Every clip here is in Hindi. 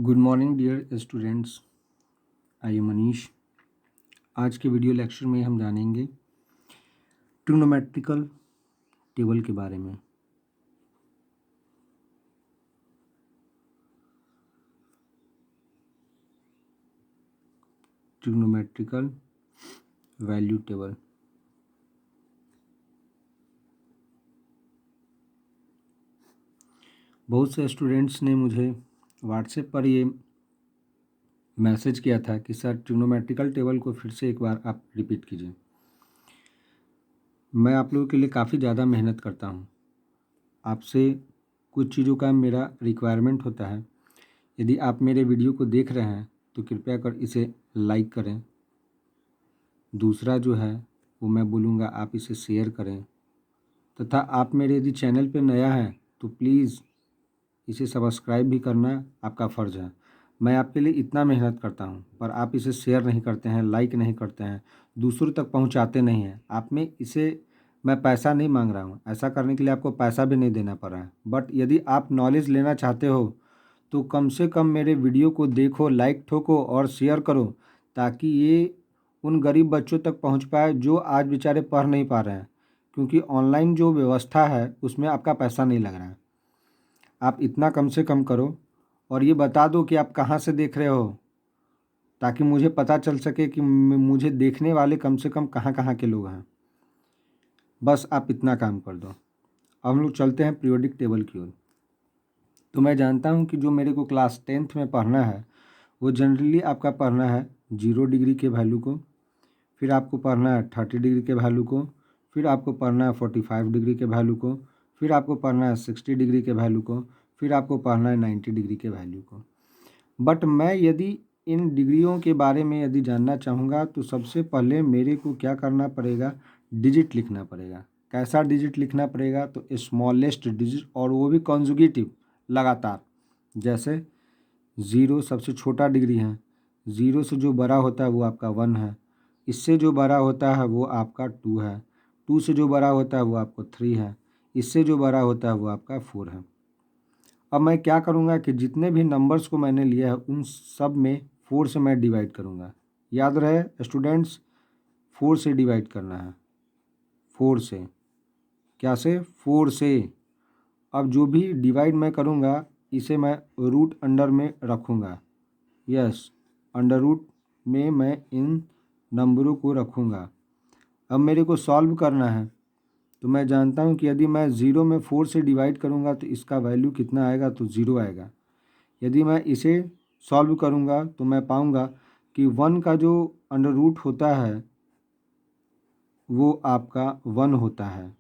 Good morning dear students. I am Manish. आज के वीडियो लेक्चर में हम जानेंगे ट्रिग्नोमेट्रिकल टेबल के बारे में। Trigonometrical value table. बहुत से स्टूडेंट्स ने मुझे व्हाट्सएप पर ये मैसेज किया था कि सर ट्रिग्नोमेट्रिकल टेबल को फिर से एक बार आप रिपीट कीजिए। मैं आप लोगों के लिए काफ़ी ज़्यादा मेहनत करता हूँ। आपसे कुछ चीज़ों का मेरा रिक्वायरमेंट होता है। यदि आप मेरे वीडियो को देख रहे हैं तो कृपया कर इसे लाइक करें। दूसरा जो है वो मैं बोलूँगा आप इसे शेयर करें, तथा आप मेरे यदि चैनल पे नया है तो प्लीज़ इसे सब्सक्राइब भी करना आपका फ़र्ज़ है। मैं आपके लिए इतना मेहनत करता हूँ पर आप इसे शेयर नहीं करते हैं, लाइक नहीं करते हैं, दूसरों तक पहुँचाते नहीं हैं। आप में इसे मैं पैसा नहीं मांग रहा हूँ, ऐसा करने के लिए आपको पैसा भी नहीं देना पड़ रहा है। बट यदि आप नॉलेज लेना चाहते हो तो कम से कम मेरे वीडियो को देखो, लाइक ठोको और शेयर करो, ताकि ये उन गरीब बच्चों तक पहुंच पाए जो आज बेचारे पढ़ नहीं पा रहे हैं, क्योंकि ऑनलाइन जो व्यवस्था है उसमें आपका पैसा नहीं लग रहा है। आप इतना कम से कम करो और ये बता दो कि आप कहाँ से देख रहे हो, ताकि मुझे पता चल सके कि मुझे देखने वाले कम से कम कहाँ कहाँ के लोग हैं। बस आप इतना काम कर दो। अब हम लोग चलते हैं पीरियोडिक टेबल की ओर। तो मैं जानता हूँ कि जो मेरे को क्लास 10th में पढ़ना है वो जनरली आपका पढ़ना है 0 डिग्री के वैल्यू को, फिर आपको पढ़ना है 30 डिग्री के वैल्यू को, फिर आपको पढ़ना है 45 डिग्री के वैल्यू को, फिर आपको पढ़ना है 60 डिग्री के वैल्यू को, फिर आपको पढ़ना है 90 डिग्री के वैल्यू को। बट मैं यदि इन डिग्रियों के बारे में यदि जानना चाहूँगा तो सबसे पहले मेरे को क्या करना पड़ेगा, डिजिट लिखना पड़ेगा। कैसा डिजिट लिखना पड़ेगा? तो स्मॉलेस्ट डिजिट, और वो भी कॉन्जुगेटिव, लगातार। जैसे 0 सबसे छोटा डिग्री है, 0 से जो बड़ा होता है वो आपका 1 है, इससे जो बड़ा होता है वो आपका 2 है, 2 से जो बड़ा होता है वो आपको 3 है, इससे जो बड़ा होता है वो आपका 4 है। अब मैं क्या करूँगा कि जितने भी नंबर्स को मैंने लिया है उन सब में 4 से मैं डिवाइड करूँगा। याद रहे स्टूडेंट्स, 4 से डिवाइड करना है। 4 से, क्या से? 4 से। अब जो भी डिवाइड मैं करूँगा इसे मैं रूट अंडर में रखूँगा। यस, अंडर रूट में मैं इन नंबरों को रखूँगा। अब मेरे को सॉल्व करना है तो मैं जानता हूँ कि यदि मैं 0 में 4 से डिवाइड करूँगा तो इसका वैल्यू कितना आएगा? तो 0 आएगा। यदि मैं इसे सॉल्व करूँगा तो मैं पाऊँगा कि 1 का जो अंडर रूट होता है वो आपका 1 होता है,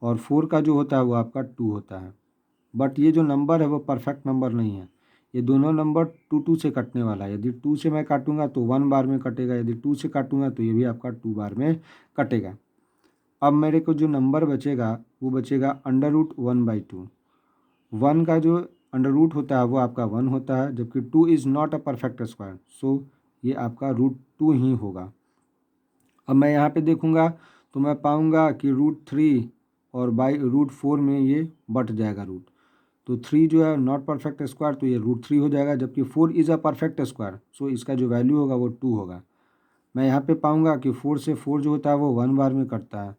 और 4 का जो होता है वो आपका 2 होता है। बट ये जो नंबर है वो परफेक्ट नंबर नहीं है। ये दोनों नंबर 2 से कटने वाला है। यदि 2 से मैं काटूंगा तो 1 बार में कटेगा, यदि 2 से काटूंगा तो ये भी आपका 2 बार में कटेगा। अब मेरे को जो नंबर बचेगा वो बचेगा अंडर रूट 1/2। 1 का जो अंडर रूट होता है वो आपका 1 होता है, जबकि 2 is not a perfect square, so ये आपका रूट 2 ही होगा। अब मैं यहाँ पे देखूँगा तो मैं पाऊँगा कि रूट 3 और बाई रूट 4 में ये बट जाएगा रूट, तो 3 जो है नॉट परफेक्ट स्क्वायर, तो ये रूट 3 हो जाएगा, जबकि 4 इज़ अ परफेक्ट स्क्वायर, सो इसका जो वैल्यू होगा वो 2 होगा। मैं यहाँ पे पाऊँगा कि 4 से 4 जो होता है वो 1 बार में कटता है,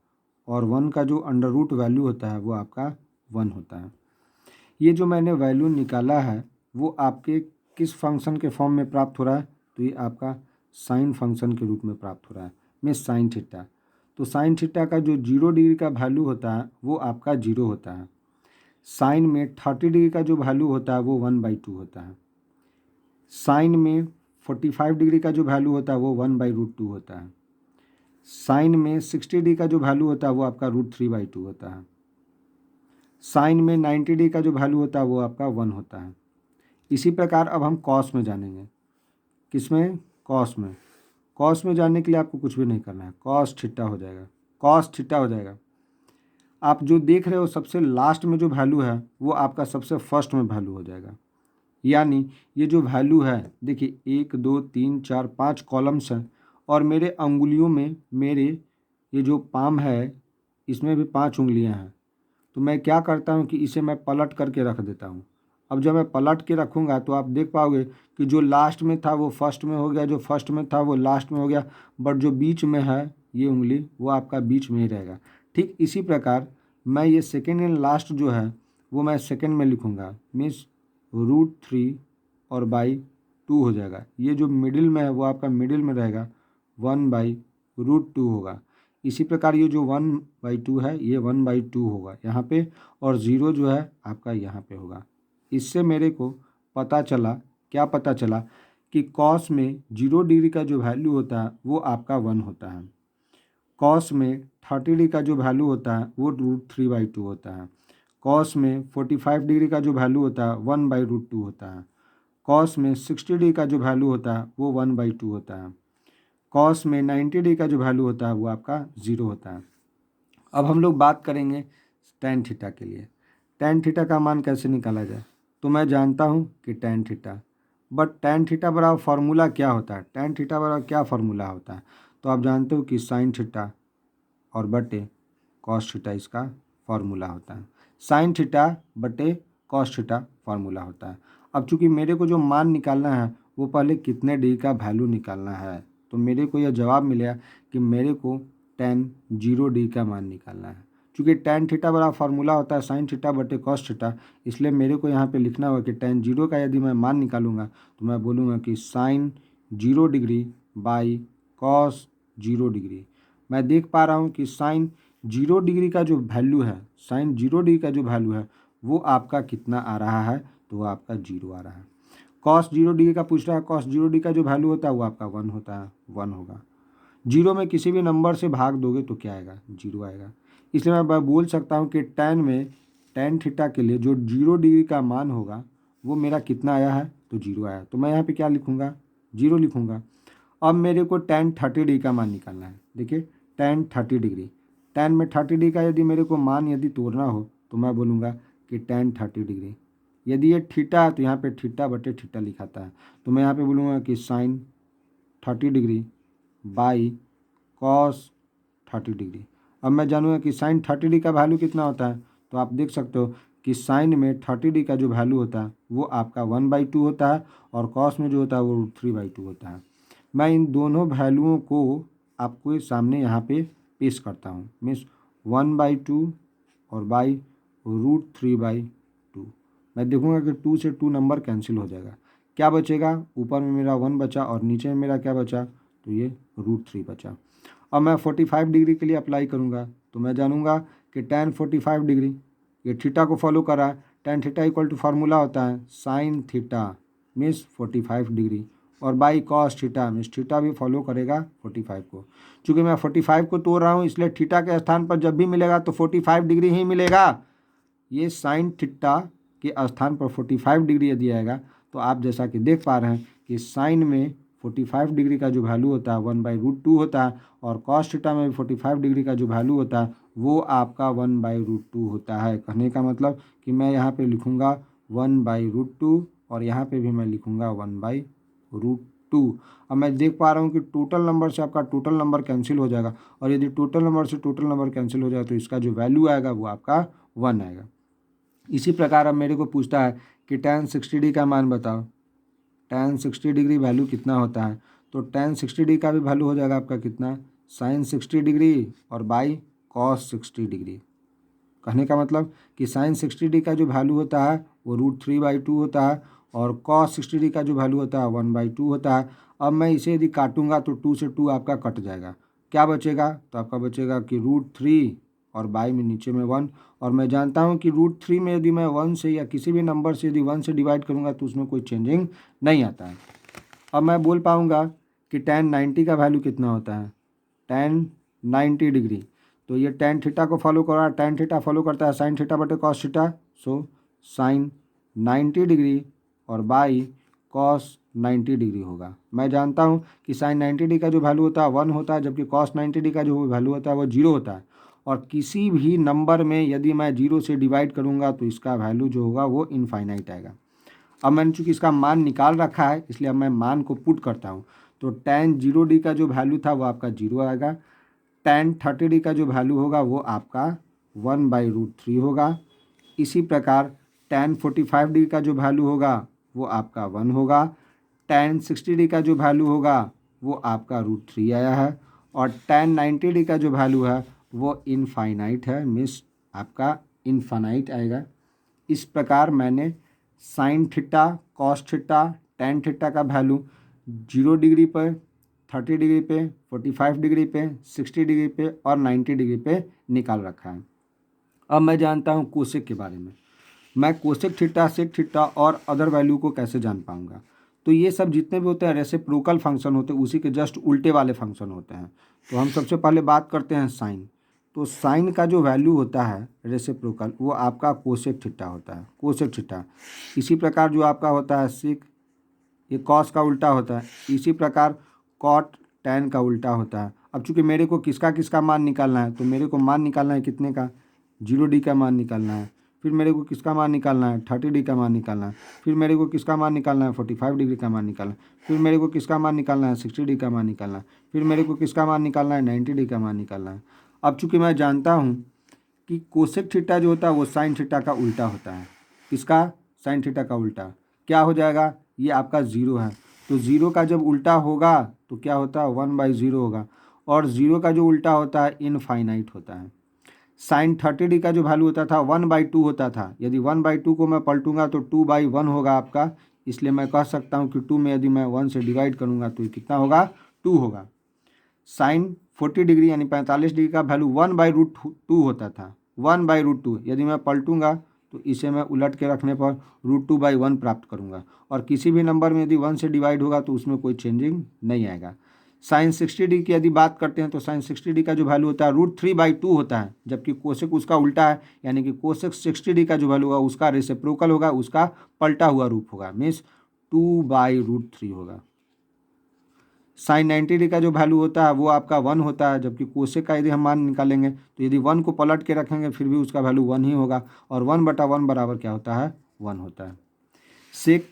और 1 का जो अंडर रूट वैल्यू होता है वो आपका 1 होता है। ये जो मैंने वैल्यू निकाला है वो आपके किस फंक्शन के फॉर्म में प्राप्त हो रहा है? तो ये आपका साइन फंक्शन के रूप में प्राप्त हो रहा है, में साइन थीटा। तो साइन थीटा का जो 0 डिग्री का वैल्यू होता है वो आपका 0 होता है। साइन में 30 डिग्री का जो वैल्यू होता है वो 1/2 होता है। साइन में 45 डिग्री का जो वैल्यू होता है वो 1/√2 होता है। साइन में 60 डिग्री का जो वैल्यू होता है वो आपका √3/2 होता है। साइन में 90 डिग्री का जो वैल्यू होता है वो आपका 1 होता है। इसी प्रकार अब हम कॉस में जानेंगे। किसमें? कॉस में। कॉस में जानने के लिए आपको कुछ भी नहीं करना है, कॉस थीटा हो जाएगा, कॉस थीटा हो जाएगा। आप जो देख रहे हो सबसे लास्ट में जो वैल्यू है वो आपका सबसे फर्स्ट में वैल्यू हो जाएगा। यानी ये जो वैल्यू है, देखिए 1 2 3 4 5 कॉलम्स हैं, और मेरे अंगुलियों में, मेरे ये जो पाम है इसमें भी 5 उंगलियां हैं। तो मैं क्या करता हूँ कि इसे मैं पलट करके रख देता हूँ। अब जब मैं पलट के रखूँगा तो आप देख पाओगे कि जो लास्ट में था वो फर्स्ट में हो गया, जो फर्स्ट में था वो लास्ट में हो गया, बट जो बीच में है ये उंगली वो आपका बीच में ही रहेगा। ठीक इसी प्रकार मैं ये सेकेंड एंड लास्ट जो है वो मैं सेकेंड में लिखूँगा, मीन्स √3 और बाई 2 हो जाएगा। ये जो मिडिल में है वो आपका मिडिल में रहेगा, 1/√2 होगा। इसी प्रकार ये जो 1/2 है ये 1/2 होगा यहाँ पे, और 0 जो है आपका यहाँ पे होगा। इससे मेरे को पता चला, क्या पता चला कि कॉस में 0 डिग्री का जो वैल्यू होता है वो आपका 1 होता है। कॉस में 30 डिग्री का जो वैल्यू होता है वो √3/2 होता है। कॉस में 45 डिग्री का जो वैल्यू होता है 1/√2 होता है। कॉस में 60 डिग्री का जो वैल्यू होता है वो 1/2 होता है। कॉस में 90 डिग्री का जो वैल्यू होता है वो आपका 0 होता है। अब हम लोग बात करेंगे tan थीटा के लिए। tan थीटा का मान कैसे निकाला जाए? तो मैं जानता हूँ कि tan theta, but tan theta बराबर फार्मूला क्या होता है? tan थीटा बराबर क्या फार्मूला होता है? तो आप जानते हो कि sin थीटा और बटे cos थीटा इसका फार्मूला होता है। sin थीटा बटे cos थीटा फार्मूला होता है। अब चूंकि मेरे को जो मान निकालना है वो पहले कितने डिग्री का वैल्यू निकालना है, तो मेरे को यह जवाब मिलेगा कि मेरे को tan 0 डिग्री का मान निकालना है। चूँकि tan थीटा बड़ा फार्मूला होता है sin थीटा बटे cos थीटा, इसलिए मेरे को यहाँ पे लिखना होगा कि tan 0 का यदि मैं मान निकालूंगा तो मैं बोलूँगा कि sin 0 degree by cos 0 degree. मैं देख पा रहा हूँ कि sin 0 डिग्री का जो वैल्यू है, sin 0 डिग्री का जो वैल्यू है वो आपका कितना आ रहा है? तो वो आपका 0 आ रहा है। cos 0 डिग्री का पूछ रहा है, cos 0 डिग्री का जो वैल्यू होता है वो आपका 1 होता है, 1 होगा। 0 में किसी भी नंबर से भाग दोगे तो क्या आएगा? 0 आएगा। इसलिए मैं बोल सकता हूँ कि tan थीटा के लिए जो 0 डिग्री का मान होगा वो मेरा कितना आया है? तो 0 आया। तो मैं यहाँ पे क्या लिखूँगा? 0 लिखूँगा। अब मेरे को tan 30 डिग्री का मान निकालना है। देखिए tan 30 डिग्री, tan में 30 डिग्री का यदि मेरे को मान यदि तोड़ना हो तो मैं बोलूँगा कि tan 30 डिग्री। यदि ये थीटा है तो यहाँ पे थीटा बटे थीटा लिखाता है, तो मैं यहाँ पे बोलूँगा कि sin 30 degree by cos 30 degree. अब मैं जानूँगा कि sin 30 डिग्री का वैल्यू कितना होता है, तो आप देख सकते हो कि sin में 30 डिग्री का जो वैल्यू होता है वो आपका 1/2 होता है, और cos में जो होता है वो √3/2 होता है। मैं इन दोनों वैल्यूओं को आपके सामने यहाँ पे पेश करता हूँ, मीन्स 1/2 और बाई √3/2। मैं देखूँगा कि 2 से 2 नंबर कैंसिल हो जाएगा। क्या बचेगा? ऊपर में मेरा 1 बचा और नीचे में मेरा क्या बचा? तो ये √3 बचा। अब मैं 45 डिग्री के लिए अप्लाई करूँगा तो मैं जानूँगा कि tan 45 डिग्री, ये थीटा को फॉलो कर रहा है। tan theta equal to formula होता है sin थीटा मीन्स 45 डिग्री, और by cos theta means theta भी फॉलो करेगा 45 को। चूँकि मैं 45 को तोड़ रहा हूँ इसलिए थीटा के स्थान पर जब भी मिलेगा तो 45 डिग्री ही मिलेगा। ये sin थीटा के स्थान पर 45 डिग्री यदि आएगा तो आप जैसा कि देख पा रहे हैं कि साइन में 45 डिग्री का जो वैल्यू होता है 1/√2 होता है, और cos थीटा में भी 45 डिग्री का जो वैल्यू होता है वो आपका 1/√2 होता है। कहने का मतलब कि मैं यहाँ पे लिखूँगा 1/√2 और यहाँ पे भी मैं लिखूँगा 1/√2। अब मैं देख पा रहा हूँ कि टोटल नंबर से आपका टोटल नंबर कैंसिल हो जाएगा, और यदि टोटल नंबर से टोटल नंबर कैंसिल हो जाए तो इसका जो वैल्यू आएगा वो आपका 1 आएगा। इसी प्रकार अब मेरे को पूछता है कि tan 60 डिग्री का मान बताओ। tan 60 डिग्री वैल्यू कितना होता है? तो tan 60 डिग्री का भी वैल्यू हो जाएगा आपका कितना? sin 60 डिग्री और बाई cos 60 डिग्री। कहने का मतलब कि sin 60 डिग्री का जो वैल्यू होता है वो √3/2 होता है, और cos 60 डिग्री का जो वैल्यू होता है 1/2 होता है। अब मैं इसे यदि काटूंगा तो 2 से 2 आपका कट जाएगा। क्या बचेगा? तो आपका बचेगा कि √3 और बाई में नीचे में 1, और मैं जानता हूँ कि √3 में यदि मैं 1 से या किसी भी नंबर से यदि 1 से डिवाइड करूँगा तो उसमें कोई चेंजिंग नहीं आता है। अब मैं बोल पाऊँगा कि tan 90 का वैल्यू कितना होता है? tan 90 डिग्री, तो ये tan थीटा को फॉलो कर रहा है, tan थीटा फॉलो करता है sin थीटा बटे cos थीटा, सो sin 90 डिग्री और बाई cos 90 डिग्री होगा। मैं जानता हूँ कि sin 90 डिग्री का जो वैल्यू होता है 1 होता है, जबकि cos 90 डिग्री का जो वैल्यू होता है वो 0 होता है, और किसी भी नंबर में यदि मैं 0 से डिवाइड करूँगा तो इसका वैल्यू जो होगा वो इनफाइनाइट आएगा। अब मैंने चूँकि इसका मान निकाल रखा है इसलिए अब मैं मान को पुट करता हूँ, तो tan 0 डिग्री का जो वैल्यू था वो आपका 0 आएगा। tan 30 डिग्री का जो वैल्यू होगा वो आपका 1/√3 होगा। इसी प्रकार tan 45 डिग्री का जो वैल्यू होगा वो आपका 1 होगा, tan 60 डिग्री का जो वैल्यू होगा वो आपका √3 आया है, और tan 90 डिग्री का जो वैल्यू है वो इनफाइनाइट है, मीन्स आपका इनफाइनाइट आएगा। इस प्रकार मैंने sine theta, cos theta, tan theta का वैल्यू 0 डिग्री पर, 30 डिग्री पे, 45 डिग्री पे, 60 डिग्री पे और 90 डिग्री पे निकाल रखा है। अब मैं जानता हूँ कोसेक के बारे में। मैं कोसेक थीटा, सेक थीटा और अदर वैल्यू को कैसे जान पाऊंगा? तो ये सब जितने भी होते हैं रेसिप्रोकल फंक्शन होते हैं, उसी के जस्ट उल्टे वाले फंक्शन होते हैं। तो हम सबसे पहले बात करते हैं साइन। तो साइन का जो वैल्यू होता है रेसिप्रोकल वो आपका कोसेक थीटा होता है, कोसेक थीटा। इसी प्रकार जो आपका होता है सेक, ये कॉस का उल्टा होता है। इसी प्रकार कॉट टैन का उल्टा होता है। अब चूंकि मेरे को किसका किसका मान निकालना है, तो मेरे को मान निकालना है कितने का, 0 डी का मान निकालना है। फिर मेरे को किसका मान निकालना है, 30 डी का मान निकालना है। फिर मेरे को किसका मान निकालना है, 45 डिग्री का मान निकालना है। फिर मेरे को किसका मान निकालना है, 60 डी का मान निकालना है। फिर मेरे को किसका मान निकालना है, 90 डी का मान निकालना है। अब चूंकि मैं जानता हूँ कि कोसेक थीटा जो होता है वो साइन थीटा का उल्टा होता है। किसका? साइन थीटा का उल्टा। क्या हो जाएगा? ये आपका 0 है, तो 0 का जब उल्टा होगा तो क्या होता है, 1/0 होगा। और 0 का जो उल्टा होता है इनफाइनाइट होता है। साइन 30 डी का जो वैल्यू होता था 1/2 होता था। यदि 1/2 को मैं पलटूंगा तो 2/1 होगा आपका। इसलिए मैं कह सकता हूँ कि 2 में यदि मैं 1 से डिवाइड करूँगा तो ये कितना होगा, 2 होगा। साइन 40 डिग्री यानी 45 डिग्री का वैल्यू 1/√2 होता था, 1/√2। यदि मैं पलटूंगा तो इसे मैं उलट के रखने पर √2/1 प्राप्त करूंगा। और किसी भी नंबर में यदि 1 से डिवाइड होगा तो उसमें कोई चेंजिंग नहीं आएगा। साइन 60 डिग्री की यदि बात करते हैं तो साइन 60 डिग्री का जो वैल्यू होता है √3/2 होता है, जबकि कोसेक उसका उल्टा है। यानी कि कोसेक 60 डिग्री का जो वैल्यू होगा उसका रेसिप्रोकल होगा, उसका पलटा हुआ रूप होगा, मीन्स 2/√3 होगा। साइन 90 डिग्री का जो वैल्यू होता है वो आपका 1 होता है, जबकि कोसेक का यदि हम मान निकालेंगे तो यदि 1 को पलट के रखेंगे फिर भी उसका वैल्यू 1 ही होगा। और 1/1 बराबर क्या होता है, 1 होता है। सेक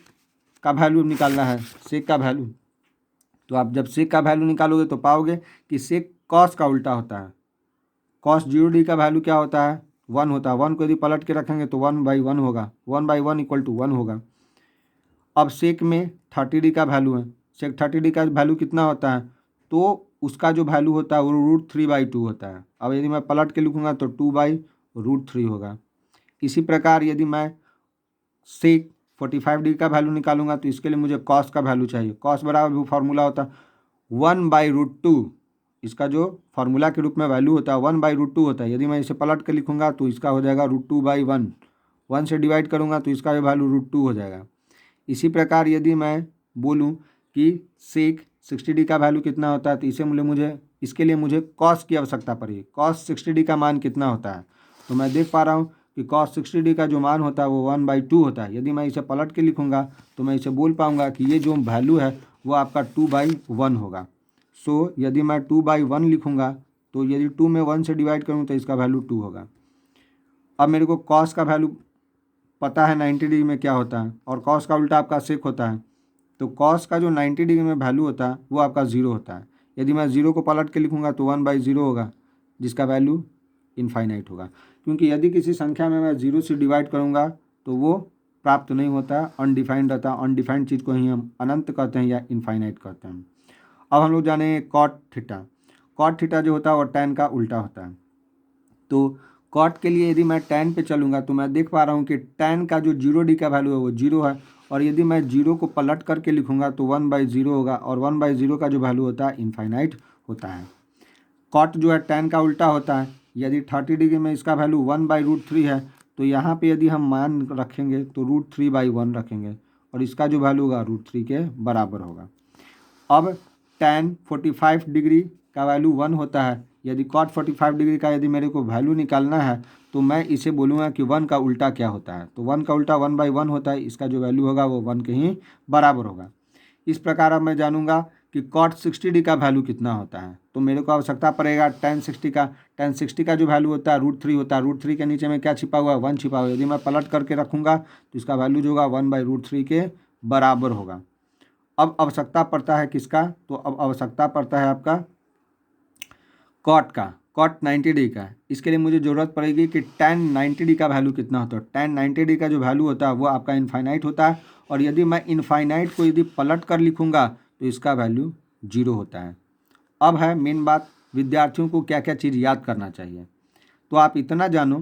का वैल्यू निकालना है, सेक का वैल्यू। तो आप जब सेक का वैल्यू निकालोगे तो पाओगे कि सेक कॉस का उल्टा होता है। कॉस 0 डिग्री का वैल्यू क्या होता है, 1 होता है। 1 को यदि पलट के रखेंगे तो 1/1 होगा, 1/1 = 1 होगा। अब सेक में 30 डिग्री का वैल्यू है, सेक 30 डिग्री का वैल्यू कितना होता है, तो उसका जो वैल्यू होता है वो √3/2 होता है। अब यदि मैं पलट के लिखूंगा तो 2/√3 होगा। इसी प्रकार यदि मैं सेक 45 डिग्री का वैल्यू निकालूंगा तो इसके लिए मुझे कॉस का वैल्यू चाहिए। कॉस बराबर वो फार्मूला होता है 1/√2। इसका जो फार्मूला के रूप में वैल्यू होता है 1/√2 होता है। यदि मैं इसे पलट के लिखूंगा तो इसका हो जाएगा √2/1। 1 से डिवाइड करूंगा तो इसका वैल्यू √2 हो जाएगा। इसी प्रकार यदि मैं बोलूं कि सेक 60 डिग्री का वैल्यू कितना होता है, तो इसके लिए मुझे कॉस की आवश्यकता पड़ेगी। कॉस 60 डिग्री का मान कितना होता है, तो मैं देख पा रहा हूँ कि कॉस 60 डिग्री का जो मान होता है वो 1/2 होता है। यदि मैं इसे पलट के लिखूंगा तो मैं इसे बोल पाऊंगा कि ये जो वैल्यू है वो आपका 2/1 होगा। सो यदि मैं 2/1 लिखूंगा तो यदि 2 में 1 से डिवाइड करूँ तो इसका वैल्यू 2 होगा। अब मेरे को कॉस का वैल्यू पता है 90 डिग्री में क्या होता है, और कॉस का उल्टा आपका सेक होता है। तो कॉस का जो 90 डिग्री में वैल्यू होता है वो आपका 0 होता है। यदि मैं 0 को पलट के लिखूंगा तो 1/0 होगा, जिसका वैल्यू इनफाइनाइट होगा। क्योंकि यदि किसी संख्या में मैं 0 से डिवाइड करूंगा तो वो प्राप्त नहीं होता, अनडिफाइंड रहता है। अनडिफाइंड चीज़ को ही हम अनंत कहते हैं या इनफाइनाइट कहते हैं। अब हम लोग जाने कॉट थीटा। कॉट थीटा जो होता है वो टैन का उल्टा होता है। तो कॉट के लिए यदि मैं टैन पे चलूँगा तो मैं देख पा रहा हूँ कि टैन का जो 0 डी का वैल्यू है वो 0 है। और यदि मैं 0 को पलट करके लिखूँगा तो 1/0 होगा, और 1/0 का जो वैल्यू होता है इनफाइनाइट होता है। कॉट जो है टैन का उल्टा होता है। यदि 30 डिग्री में इसका वैल्यू 1/√3 है तो यहाँ पे यदि हम मान रखेंगे तो √3/1 रखेंगे, और इसका जो वैल्यू होगा √3 के बराबर होगा। अब tan 45 डिग्री का वैल्यू 1 होता है। यदि cot 45 डिग्री का यदि मेरे को वैल्यू निकालना है तो मैं इसे बोलूँगा कि 1 का उल्टा क्या होता है, तो 1 का उल्टा 1/1 होता है। इसका जो वैल्यू होगा वो 1 के ही बराबर होगा। इस प्रकार अब मैं जानूंगा कि cot 60 डिग्री का वैल्यू कितना होता है, तो मेरे को आवश्यकता पड़ेगा tan 60 का। tan 60 का जो वैल्यू होता है √3 होता है। √3 के नीचे में क्या छिपा हुआ है, 1 छिपा हुआ है। यदि मैं पलट करके रखूँगा तो इसका वैल्यू जो होगा 1/√3 के बराबर होगा। अब आवश्यकता पड़ता है किसका, तो अब आवश्यकता पड़ता है आपका कॉट का। कॉट 90 का है। इसके लिए मुझे ज़रूरत पड़ेगी कि tan 90 का वैल्यू कितना होता है। tan 90 का जो वैल्यू होता है वो आपका इनफाइनाइट होता है, और यदि मैं इनफाइनाइट को यदि पलट कर लिखूँगा तो इसका वैल्यू 0 होता है। अब है मेन बात, विद्यार्थियों को क्या क्या चीज़ याद करना चाहिए। तो आप इतना जानो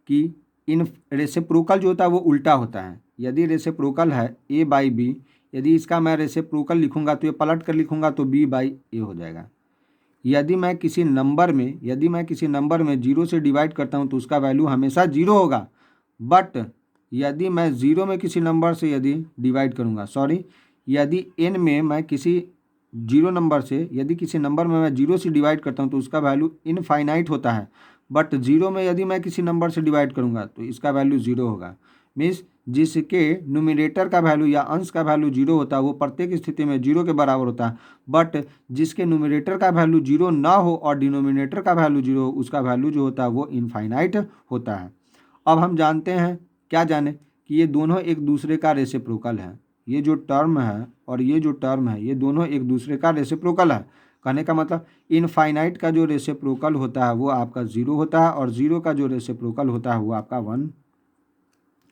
कि इन रेसिप्रोकल जो होता है वो उल्टा होता है। यदि रेसिप्रोकल है a/b, यदि इसका मैं रेसिप्रोकल लिखूँगा तो ये पलट कर लिखूँगा तो b/a हो जाएगा। यदि मैं किसी नंबर में 0 से डिवाइड करता हूँ तो उसका वैल्यू हमेशा 0 होगा। बट यदि मैं 0 में किसी नंबर से यदि डिवाइड करूँगा, यदि n में मैं किसी 0 नंबर से यदि किसी नंबर में मैं 0 से डिवाइड करता हूँ तो उसका वैल्यू इनफाइनाइट होता है। बट 0 में यदि मैं किसी नंबर से डिवाइड करूँगा तो इसका वैल्यू 0 होगा। मीन्स जिसके न्यूमिनेटर का वैल्यू या अंश का वैल्यू 0 होता है वो प्रत्येक स्थिति में 0 के बराबर होता है। बट जिसके न्यूमिनेटर का वैल्यू 0 ना हो और डिनोमिनेटर का वैल्यू 0 हो, उसका वैल्यू जो होता है वो इनफाइनाइट होता है। अब हम जानते हैं, क्या जाने, कि ये दोनों एक दूसरे का रेसिप्रोकल है। ये जो टर्म है और ये जो टर्म है ये दोनों एक दूसरे का रेसिप्रोकल है। कहने का मतलब इनफाइनाइट का जो रेसिप्रोकल होता है वो आपका 0 होता है, और 0 का जो रेसिप्रोकल होता है वो आपका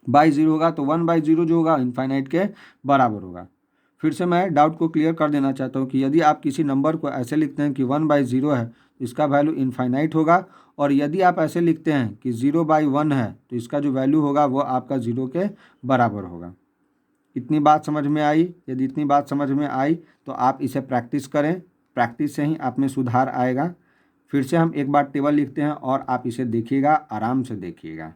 1/0 होगा। तो 1/0 जो होगा इनफाइनाइट के बराबर होगा। फिर से मैं डाउट को क्लियर कर देना चाहता हूँ कि यदि आप किसी नंबर को ऐसे लिखते हैं कि 1/0 है तो इसका वैल्यू इनफाइनाइट होगा, और यदि आप ऐसे लिखते हैं कि 0/1 है तो इसका जो वैल्यू होगा वो आपका 0 के बराबर होगा। इतनी बात समझ में आई? यदि इतनी बात समझ में आई तो आप इसे प्रैक्टिस करें, प्रैक्टिस से ही आप में सुधार आएगा। फिर से हम एक बार टेबल लिखते हैं और आप इसे देखिएगा, आराम से देखिएगा।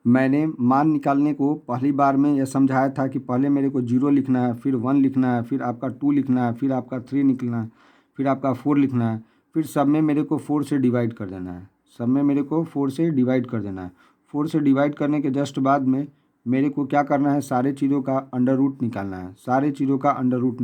मैंने मान निकालने को पहली बार में यह समझाया था कि पहले मेरे को 0 लिखना है, फिर 1 लिखना है, फिर आपका 2 लिखना है, फिर आपका 3 निकलना है, फिर आपका 4 लिखना है, फिर सब में मेरे को 4 से डिवाइड कर देना है। 4 से डिवाइड कर देना है। 4 से डिवाइड करने के जस्ट बाद में मेरे को क्या करना है, सारे चीज़ों का अंडर रूट निकालना है। सारे चीज़ों का अंडर रूट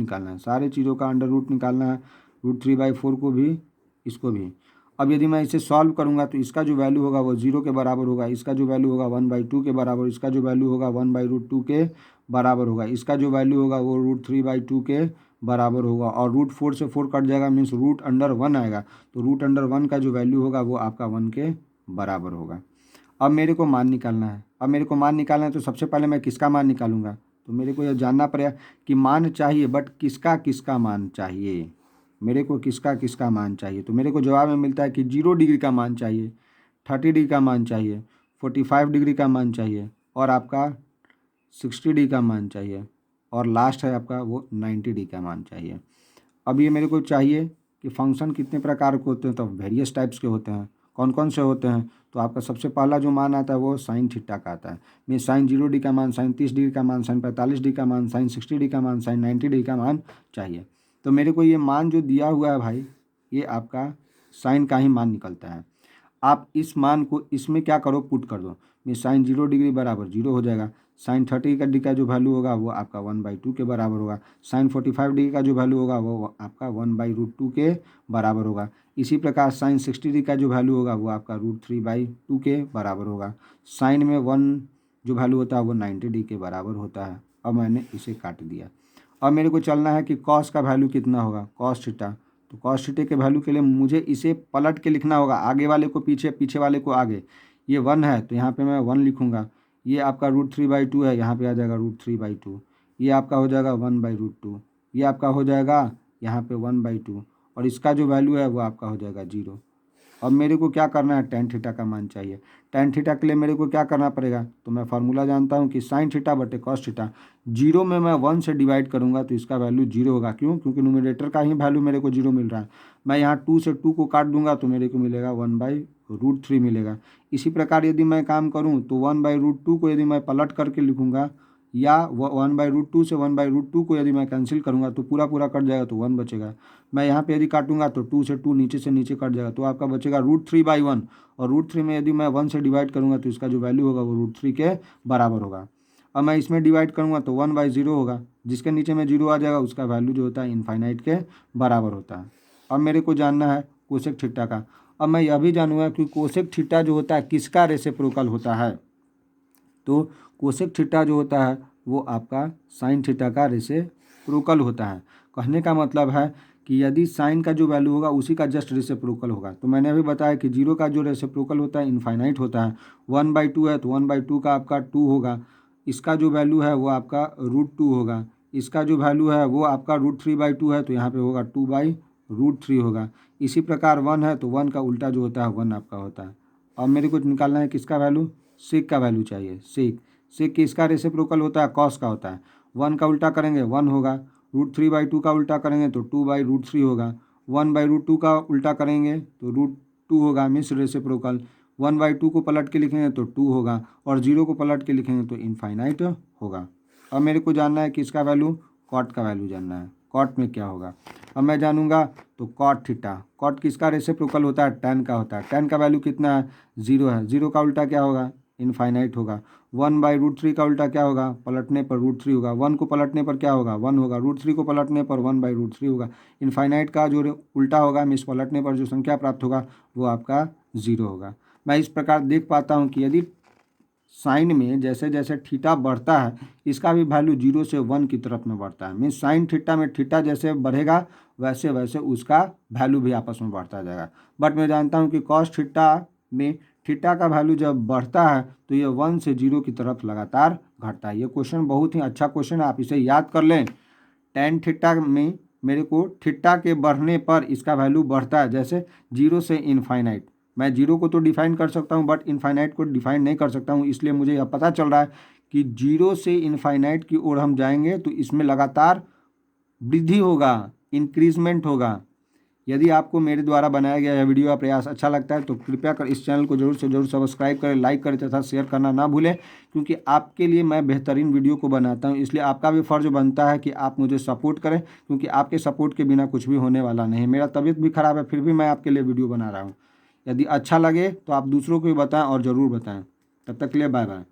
निकालना है। √3/4 को भी, इसको भी। अब यदि मैं इसे सॉल्व करूंगा तो इसका जो वैल्यू होगा वो 0 के बराबर होगा, इसका जो वैल्यू होगा 1/2 के बराबर, इसका जो वैल्यू होगा 1/√2 के बराबर होगा, इसका जो वैल्यू होगा वो √3/2 के बराबर होगा, और √4 से 4 कट जाएगा, मीन्स √1 आएगा। तो √1 का जो वैल्यू होगा वो आपका 1 के बराबर होगा। अब मेरे को मान निकालना है। तो सबसे पहले मैं किसका मान निकालूंगा? तो मेरे को यह जानना पड़ेगा कि मान चाहिए, बट किसका किसका मान चाहिए। मेरे को किसका किसका मान चाहिए? तो मेरे को जवाब में मिलता है कि 0 डिग्री का मान चाहिए, 30 डिग्री का मान चाहिए, 45 डिग्री का मान चाहिए, और आपका 60 डिग्री का मान चाहिए, और लास्ट है आपका वो 90 डिग्री का मान चाहिए। अब ये मेरे को चाहिए कि फंक्शन कितने प्रकार के होते हैं। तो वेरियस टाइप्स के होते हैं। कौन कौन से होते हैं? तो आपका सबसे पहला जो मान आता है वो साइन थीटा का आता है। मैं साइन 0 डिग्री का मान, साइन 30 डिग्री का मान, साइन 45 डिग्री का मान, साइन 60 डिग्री का मान, साइन 90 डिग्री का मान चाहिए। तो मेरे को ये मान जो दिया हुआ है भाई, ये आपका साइन का ही मान निकलता है। आप इस मान को इसमें क्या करो, पुट कर दो। मैं साइन 0 डिग्री बराबर 0 हो जाएगा। साइन 30 डिग्री का जो वैल्यू होगा वो आपका 1/2 के बराबर होगा। साइन 45 डिग्री का जो वैल्यू होगा वो आपका 1/√2 के बराबर होगा। इसी प्रकार साइन 60 डिग्री का जो वैल्यू होगा वो आपका √3/2 के बराबर होगा। साइन में 1 जो वैल्यू होता है वो 90 डिग्री के बराबर होता है। अब मैंने इसे काट दिया। अब मेरे को चलना है कि कॉस का वैल्यू कितना होगा, कॉस थीटा। तो कॉस थीटा के वैल्यू के लिए मुझे इसे पलट के लिखना होगा, आगे वाले को पीछे, पीछे वाले को आगे। ये 1 है तो यहाँ पे मैं 1 लिखूँगा। ये आपका √3/2 है, यहाँ पे आ जाएगा √3/2। ये आपका हो जाएगा 1/√2। ये आपका हो जाएगा यहाँ पे 1/2, और इसका जो वैल्यू है वो आपका हो जाएगा 0। अब मेरे को क्या करना है, tan थीटा का मान चाहिए। tan थीटा के लिए मेरे को क्या करना पड़ेगा? तो मैं फार्मूला जानता हूँ कि साइन थीटा बटे कॉस थीटा। 0 में मैं 1 से डिवाइड करूँगा तो इसका वैल्यू 0 होगा। क्यों? क्योंकि न्यूमरेटर का ही वैल्यू मेरे को 0 मिल रहा है। मैं यहाँ 2 से 2 को काट दूंगा तो मेरे को मिलेगा 1/√3 मिलेगा। इसी प्रकार यदि मैं काम करूँ तो 1/√2 को यदि मैं पलट करके लिखूँगा, या 1/√2 से 1/√2 को यदि मैं कैंसिल करूँगा तो पूरा पूरा कट जाएगा तो 1 बचेगा। मैं यहाँ पे यदि काटूंगा तो 2 से 2 नीचे से नीचे कट जाएगा, तो आपका बचेगा √3/1, और √3 में यदि मैं 1 से डिवाइड करूँगा तो इसका जो वैल्यू होगा वो √3 के बराबर होगा। अब मैं इसमें डिवाइड करूँगा तो 1/0 होगा, जिसके नीचे में 0 आ जाएगा उसका वैल्यू जो होता है इनफाइनाइट के बराबर होता है। अब मेरे को जानना है कोसेक थीटा का। अब मैं यह भी जानूंगा कि कोसेक थीटा जो होता है किसका रेसिप्रोकल होता है। तो कोसेक थीटा जो होता है वो आपका साइन थीटा का रेसिप्रोकल होता है। कहने का मतलब है कि यदि साइन का जो वैल्यू होगा उसी का जस्ट रेसिप्रोकल होगा। तो मैंने अभी बताया कि 0 का जो रेसिप्रोकल होता है इनफाइनाइट होता है। 1/2 है तो 1/2 का आपका 2 होगा। इसका जो वैल्यू है वो आपका √2 होगा। इसका जो वैल्यू है वो आपका √3/2 है तो यहाँ पे होगा 2/√3 होगा। इसी प्रकार 1 है तो 1 का उल्टा जो होता है 1 आपका होता है। अब मेरे को निकालना है किसका वैल्यू, सेक का वैल्यू चाहिए। सेक किसका रेसिप्रोकल होता है, कॉस का होता है। 1 का उल्टा करेंगे 1 होगा, √3/2 का उल्टा करेंगे तो 2/√3 होगा। 1/√2 का उल्टा करेंगे तो √2 होगा, मीन्स रेसिप्रोकल। 1/2 को पलट के लिखेंगे तो 2 होगा और 0 को पलट के लिखेंगे तो इनफाइनाइट होगा। अब मेरे को जानना है किसका वैल्यू, कॉट का वैल्यू जानना है। कॉट में क्या होगा, अब मैं जानूंगा तो कॉट थीटा। कॉट किसका रेसिप्रोकल होता है, tan का होता है। tan का वैल्यू कितना है, 0 है। 0 का उल्टा क्या होगा, इनफाइनाइट होगा। 1/√3 का उल्टा क्या होगा, पलटने पर √3 होगा। 1 को पलटने पर क्या होगा, 1 होगा। √3 को पलटने पर 1/√3 होगा। इनफाइनाइट का जो उल्टा होगा, मीन्स पलटने पर जो संख्या प्राप्त होगा वो आपका 0 होगा। मैं इस प्रकार देख पाता हूँ कि यदि साइन में जैसे जैसे थीटा बढ़ता है इसका भी वैल्यू 0 से 1 की तरफ में बढ़ता है। मीन्स साइन थीटा में थीटा जैसे बढ़ेगा वैसे वैसे उसका वैल्यू भी आपस में बढ़ता जाएगा। बट मैं जानता हूँ कि कॉस थीटा में थीटा का वैल्यू जब बढ़ता है तो ये 1 से 0 की तरफ लगातार घटता है। ये क्वेश्चन बहुत ही अच्छा क्वेश्चन है, आप इसे याद कर लें। tan थीटा में मेरे को थीटा के बढ़ने पर इसका वैल्यू बढ़ता है, जैसे 0 से इनफाइनाइट। मैं 0 को तो डिफाइन कर सकता हूँ बट इनफाइनाइट को डिफाइन नहीं कर सकता हूँ, इसलिए मुझे यह पता चल रहा है कि 0 से इनफाइनाइट की ओर हम जाएंगे तो इसमें लगातार वृद्धि होगा, इंक्रीजमेंट होगा। यदि आपको मेरे द्वारा बनाया गया यह वीडियो या प्रयास अच्छा लगता है तो कृपया कर इस चैनल को जरूर से जरूर सब्सक्राइब करें, लाइक करें तथा शेयर करना ना भूलें, क्योंकि आपके लिए मैं बेहतरीन वीडियो को बनाता हूं। इसलिए आपका भी फ़र्ज़ बनता है कि आप मुझे सपोर्ट करें, क्योंकि आपके सपोर्ट के बिना कुछ भी होने वाला नहीं। मेरा तबीयत भी ख़राब है फिर भी मैं आपके लिए वीडियो बना रहा हूँ। यदि अच्छा लगे तो आप दूसरों को भी बताएँ और ज़रूर बताएँ। तब तक के लिए बाय बाय।